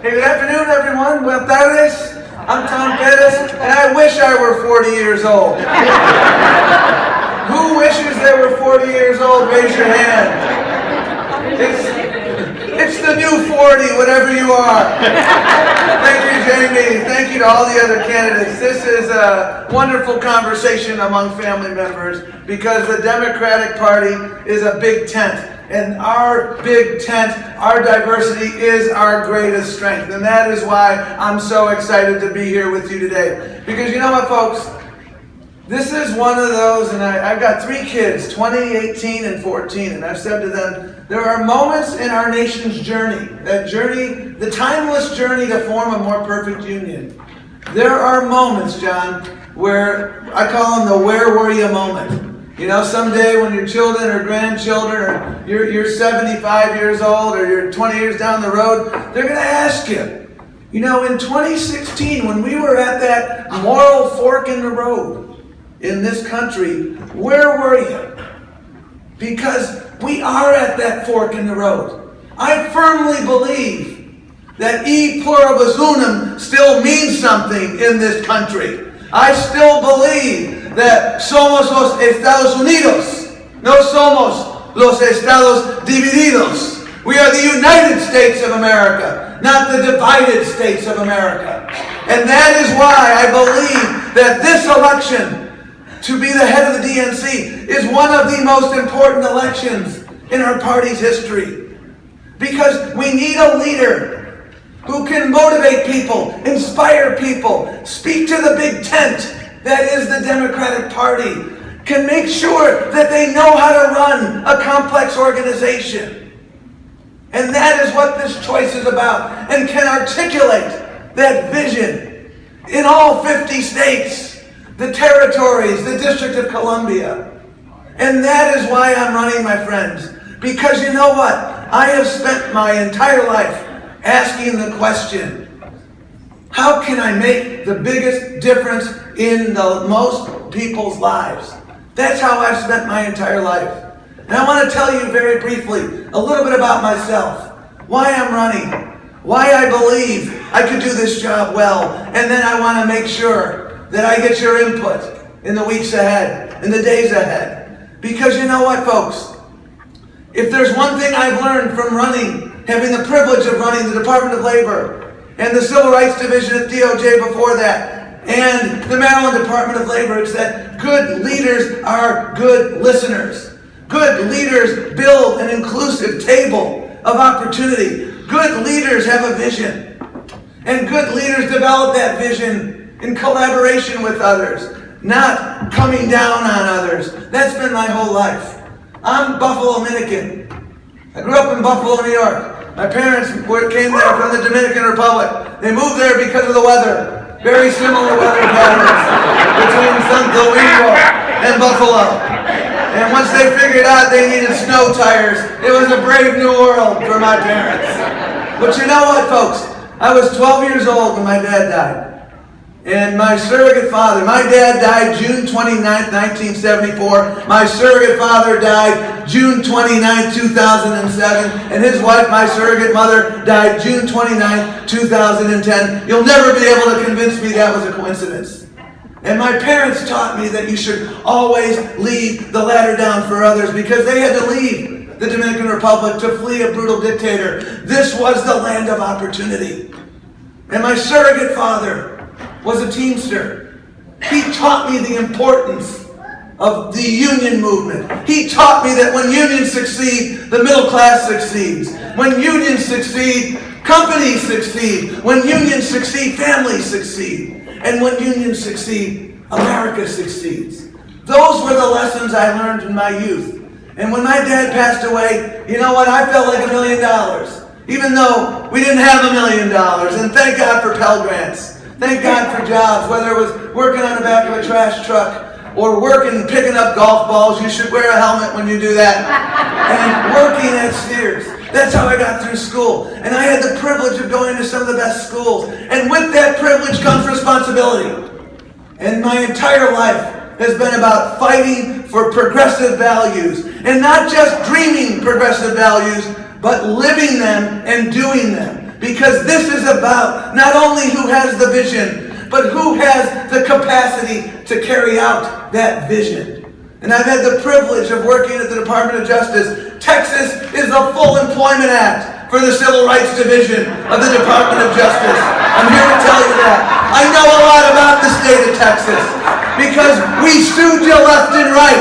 Hey, good afternoon, everyone. Buenas tardes. I'm Tom Perez, and I wish I were 40 years old. Who wishes they were 40 years old? Raise your hand. It's the new 40, whatever you are. Thank you, Jaime. Thank you to all the other candidates. This is a wonderful conversation among family members because the Democratic Party is a big tent. And our big tent, our diversity is our greatest strength. And that is why I'm so excited to be here with you today. Because you know what, folks? This is one of those, and I've got 3 kids, 20, 18, and 14. And I've said to them, there are moments in our nation's journey, that journey, the timeless journey to form a more perfect union. There are moments, John, where I call them the where were you moment. You know, someday when your children or grandchildren, or you're 75 years old, or you're 20 years down the road, they're going to ask you, you know, in 2016, when we were at that moral fork in the road in this country, where were you? Because we are at that fork in the road. I firmly believe that e pluribus unum still means something in this country. I still believe that somos los Estados Unidos, no somos los Estados divididos. We are the United States of America, not the divided states of America. And that is why I believe that this election to be the head of the DNC is one of the most important elections in our party's history. Because we need a leader who can motivate people, inspire people, speak to the big tent that is the Democratic Party, can make sure that they know how to run a complex organization. And that is what this choice is about, and can articulate that vision in all 50 states, the territories, the District of Columbia. And that is why I'm running, my friends. Because you know what? I have spent my entire life asking the question, how can I make the biggest difference in the most people's lives? That's how I've spent my entire life. And I want to tell you very briefly a little bit about myself, why I'm running, why I believe I could do this job well, and then I want to make sure that I get your input in the weeks ahead, in the days ahead. Because you know what, folks? If there's one thing I've learned from running, having the privilege of running the Department of Labor, and the Civil Rights Division at DOJ before that, and the Maryland Department of Labor, it's that good leaders are good listeners. Good leaders build an inclusive table of opportunity. Good leaders have a vision. And good leaders develop that vision in collaboration with others, not coming down on others. That's been my whole life. I'm Buffalo Dominican. I grew up in Buffalo, New York. My parents came there from the Dominican Republic. They moved there because of the weather. Very similar weather patterns between Santo Domingo and Buffalo. And once they figured out they needed snow tires, it was a brave new world for my parents. But you know what, folks? I was 12 years old when my dad died. And my surrogate father, my dad died June 29th, 1974. My surrogate father died June 29th, 2007. And his wife, my surrogate mother, died June 29th, 2010. You'll never be able to convince me that was a coincidence. And my parents taught me that you should always leave the ladder down for others, because they had to leave the Dominican Republic to flee a brutal dictator. This was the land of opportunity. And my surrogate father was a Teamster. He taught me the importance of the union movement. He taught me that when unions succeed, the middle class succeeds. When unions succeed, companies succeed. When unions succeed, families succeed. And when unions succeed, America succeeds. Those were the lessons I learned in my youth. And when my dad passed away, you know what? I felt like $1 million. Even though we didn't have $1 million. And thank God for Pell Grants. Thank God for jobs, whether it was working on the back of a trash truck or working, picking up golf balls. You should wear a helmet when you do that. And working at Sears. That's how I got through school. And I had the privilege of going to some of the best schools. And with that privilege comes responsibility. And my entire life has been about fighting for progressive values. And not just dreaming progressive values, but living them and doing them. because this is about not only who has the vision, but who has the capacity to carry out that vision. And I've had the privilege of working at the Department of Justice. Texas is the Full Employment Act for the Civil Rights Division of the Department of Justice. I'm here to tell you that. I know a lot about the state of Texas because we sued you left and right.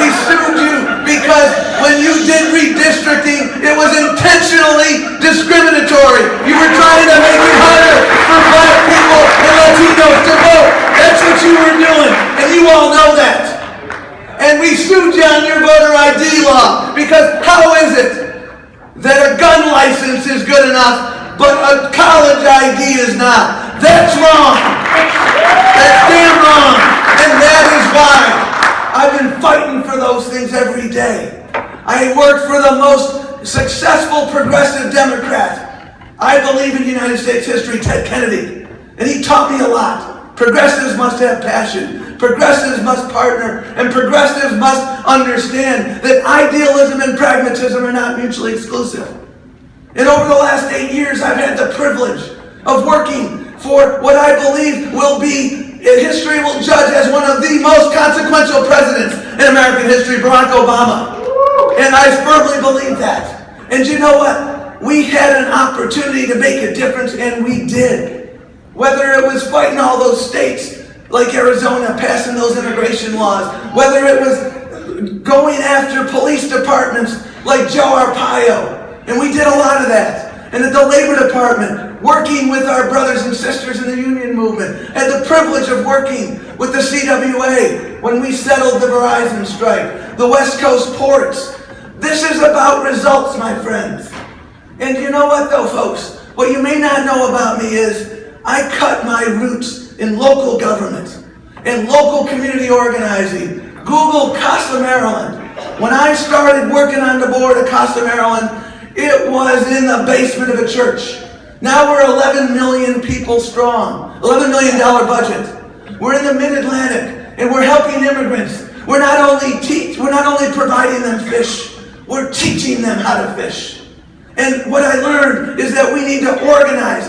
We sued you because when you did redistricting, it was intentionally discriminatory. You were trying to make it harder for black people and Latinos to vote. That's what you were doing, and you all know that. And we sued you on your voter ID law because how is it that a gun license is good enough but a college ID is not? That's wrong. That's damn wrong. And that is why I've been fighting for those things every day. I worked for the most successful progressive Democrat, I believe, in United States history, Ted Kennedy. And he taught me a lot. Progressives must have passion. Progressives must partner. And progressives must understand that idealism and pragmatism are not mutually exclusive. And over the last 8 years, I've had the privilege of working for what I believe will be, history will judge as one of the most consequential presidents in American history, Barack Obama. And I firmly believe that. And you know what? We had an opportunity to make a difference, and we did. Whether it was fighting all those states like Arizona, passing those immigration laws, whether it was going after police departments like Joe Arpaio, and we did a lot of that. And at the Labor Department, working with our brothers and sisters in the union movement, had the privilege of working with the CWA when we settled the Verizon strike, the West Coast ports. This is about results, my friends. And you know what though, folks? What you may not know about me is I cut my roots in local government and local community organizing. Google Casa, Maryland. When I started working on the board of Casa, Maryland, it was in the basement of a church. Now we're 11 million people strong, $11 million budget. We're in the Mid-Atlantic, and we're helping immigrants. We're not only providing them fish, we're teaching them how to fish. And what I learned is that we need to organize.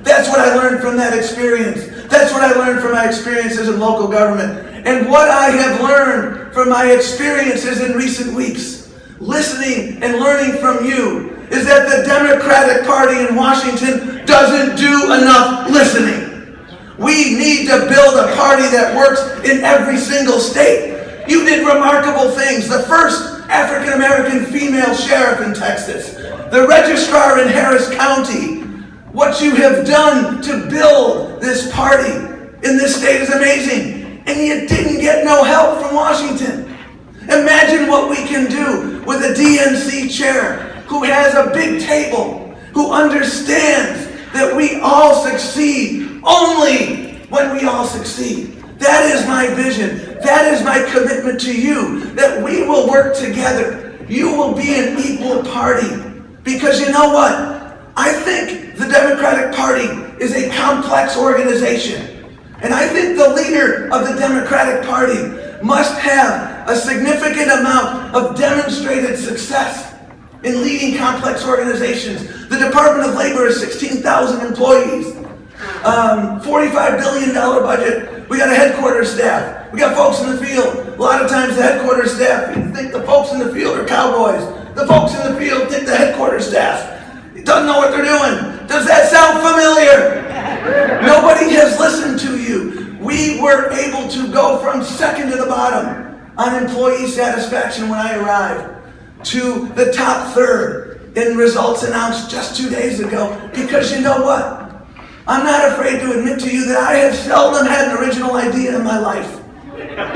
That's what I learned from that experience. That's what I learned from my experiences in local government. And what I have learned from my experiences in recent weeks, listening and learning from you, is that the Democratic Party in Washington doesn't do enough listening. We need to build a party that works in every single state. You did remarkable things. The first African-American female sheriff in Texas, the registrar in Harris County. What you have done to build this party in this state is amazing. And you didn't get no help from Washington. Imagine what we can do with a DNC chair who has a big table, who understands that we all succeed only when we all succeed. That is my vision. That is my commitment to you, that we will work together. You will be an equal party. Because you know what? I think the Democratic Party is a complex organization. And I think the leader of the Democratic Party must have a significant amount of demonstrated success in leading complex organizations. The Department of Labor is 16,000 employees, $45 billion budget. We got a headquarters staff. We got folks in the field. A lot of times the headquarters staff, you think the folks in the field are cowboys. The folks in the field think the headquarters staff doesn't know what they're doing. Does that sound familiar? Nobody has listened to you. We were able to go from second to the bottom on employee satisfaction when I arrived to the top third in results announced just 2 days ago. Because you know what? I'm not afraid to admit to you that I have seldom had an original idea in my life.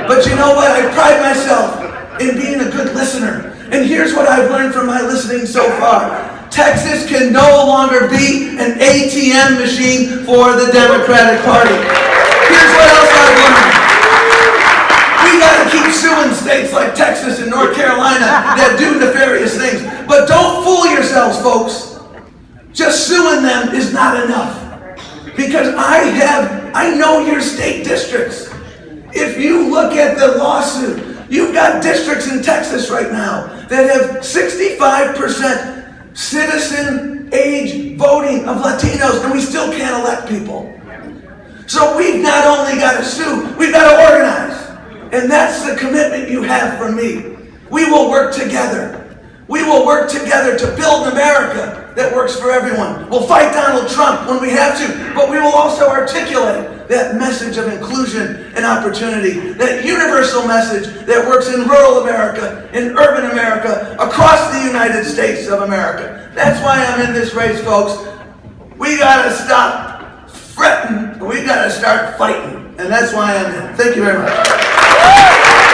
But you know what? I pride myself in being a good listener. And here's what I've learned from my listening so far. Texas can no longer be an ATM machine for the Democratic Party. Here's what else I've learned. We got to keep suing states like Texas and North Carolina that do nefarious things. But don't fool yourselves, folks. Just suing them is not enough. Because I know your state districts. If you look at the lawsuit, you've got districts in Texas right now that have 65% citizen age voting of Latinos, and we still can't elect people. So we've not only got to sue, we've got to organize. And that's the commitment you have from me. We will work together. We will work together to build an America that works for everyone. We'll fight Donald Trump when we have to, but we will also articulate that message of inclusion and opportunity, that universal message that works in rural America, in urban America, across the United States of America. That's why I'm in this race, folks. We gotta stop fretting, we gotta start fighting. And that's why I'm in. Thank you very much.